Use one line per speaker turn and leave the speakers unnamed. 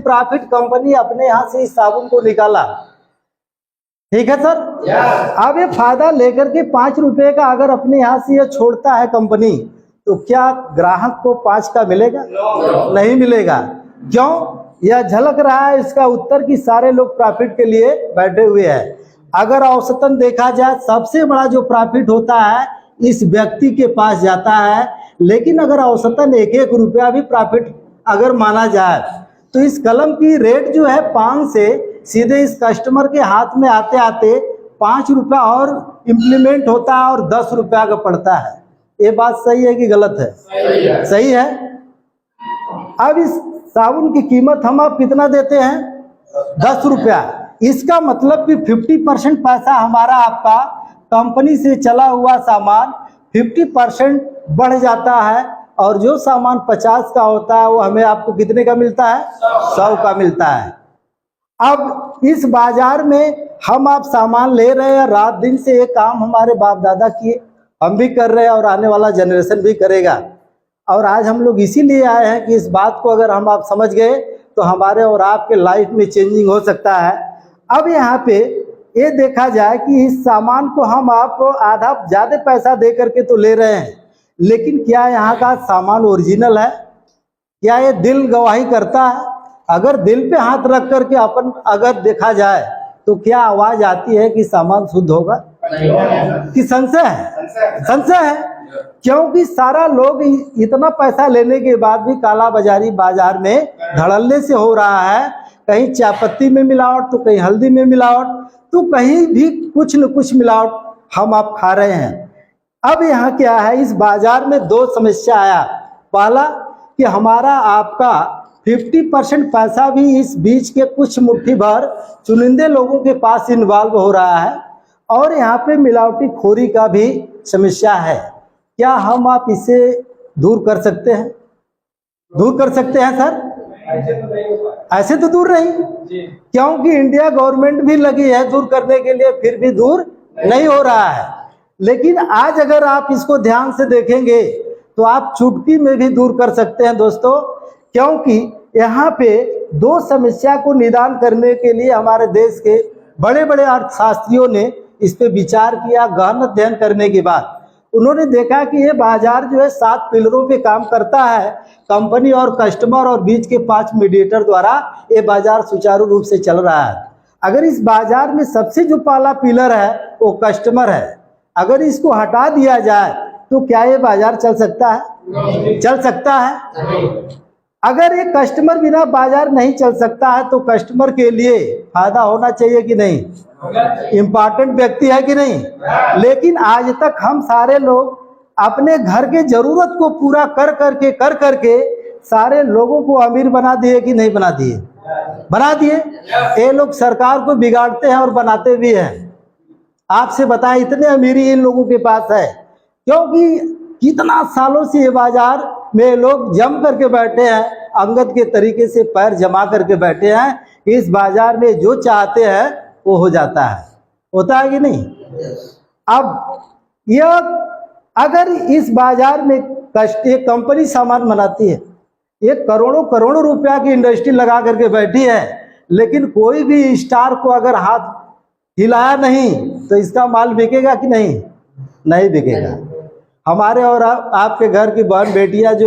Profit company अपने यहाँ से इस साबुन को निकाला, ठीक है सर। अब ये फायदा लेकर के 5 रुपए का अगर अपने यहाँ से ये छोड़ता है कंपनी, तो क्या ग्राहक को 5 का मिलेगा? नहीं मिलेगा। क्यों? यह झलक रहा है इसका उत्तर कि सारे लोग प्रॉफिट के लिए बैठे हुए हैं। अगर औसतन देखा जाए सबसे बड़ा जो प्रॉफिट होता है इस व्यक्ति के पास जाता है, लेकिन अगर औसतन 1-1 रुपया भी प्रॉफिट अगर माना जाए तो इस कलम की रेट जो है 5 से सीधे इस कस्टमर के हाथ में आते आते 5 रुपया और इम्प्लीमेंट होता है और 10 रुपया का पड़ता है। ये बात सही है कि गलत है? सही है। अब इस साबुन की कीमत हम आप कितना देते हैं? 10 रुपया। इसका मतलब कि 50% पैसा हमारा आपका कंपनी से चला हुआ सामान 50% बढ़ जाता है, और जो सामान 50 का होता है वो हमें आपको कितने का मिलता है? 100 का मिलता है। अब इस बाजार में हम आप सामान ले रहे हैं, रात दिन से ये काम हमारे बाप दादा किए, हम भी कर रहे हैं और आने वाला जनरेशन भी करेगा। और आज हम लोग इसीलिए आए हैं कि इस बात को अगर हम आप समझ गए तो हमारे और आपके लाइफ में चेंजिंग हो सकता है। अब यहाँ पे ये देखा जाए कि इस सामान को हम आप आधा ज़्यादा पैसा दे करके तो ले रहे हैं, लेकिन क्या यहाँ का सामान ओरिजिनल है? क्या ये दिल गवाही करता है? अगर दिल पे हाथ रख करके अपन अगर देखा जाए तो क्या आवाज आती है कि सामान शुद्ध होगा कि संशय है? संशय है। क्योंकि सारा लोग इतना पैसा लेने के बाद भी काला बाजारी बाजार में धड़ल्ले से हो रहा है। कहीं चायपत्ती में मिलावट, तो कहीं हल्दी में मिलावट, तो कहीं भी कुछ न कुछ मिलावट हम आप खा रहे हैं। अब यहाँ क्या है, इस बाजार में 2 समस्या आया। पहला कि हमारा आपका 50% पैसा भी इस बीच के कुछ मुट्ठी भर चुनिंदे लोगों के पास इन्वॉल्व हो रहा है, और यहाँ पे मिलावटी खोरी का भी समस्या है। क्या हम आप इसे दूर कर सकते हैं? दूर कर सकते हैं सर? ऐसे तो दूर नहीं, क्योंकि इंडिया गवर्नमेंट भी लगी है दूर करने के लिए, फिर भी दूर नहीं हो रहा है। लेकिन आज अगर आप इसको ध्यान से देखेंगे तो आप चुटकी में भी दूर कर सकते हैं दोस्तों, क्योंकि यहाँ पे 2 समस्या को निदान करने के लिए हमारे देश के बड़े बड़े अर्थशास्त्रियों ने इस पे विचार किया। गहन अध्ययन करने के बाद उन्होंने देखा कि ये बाजार जो है 7 पिलरों पे काम करता है। कंपनी और कस्टमर और बीच के 5 मीडिएटर द्वारा ये बाजार सुचारू रूप से चल रहा है। अगर इस बाजार में सबसे जो पहला पिलर है वो कस्टमर है, अगर इसको हटा दिया जाए तो क्या ये बाजार चल सकता है? चल सकता है? अगर एक कस्टमर बिना बाजार नहीं चल सकता है तो कस्टमर के लिए फायदा होना चाहिए कि नहीं? इम्पोर्टेंट व्यक्ति है कि नहीं? लेकिन आज तक हम सारे लोग अपने घर के जरूरत को पूरा कर करके सारे लोगों को अमीर बना दिए कि नहीं बना दिए? बना दिए। ये लोग सरकार को बिगाड़ते हैं और बनाते भी हैं। आपसे बताएं, इतने अमीरी इन लोगों के पास है क्योंकि कितना सालों से ये बाजार में लोग जम करके बैठे हैं, अंगद के तरीके से पैर जमा करके बैठे हैं। इस बाजार में जो चाहते हैं वो हो जाता है। होता है कि नहीं? अब यह अगर इस बाजार में एक कंपनी सामान बनाती है, ये करोड़ों करोड़ों रुपया की इंडस्ट्री लगा करके बैठी है, लेकिन कोई भी स्टार को अगर हाथ हिलाया नहीं तो इसका माल बिकेगा कि नहीं? नहीं बिकेगा। हमारे और आपके घर की बहन बेटियां जो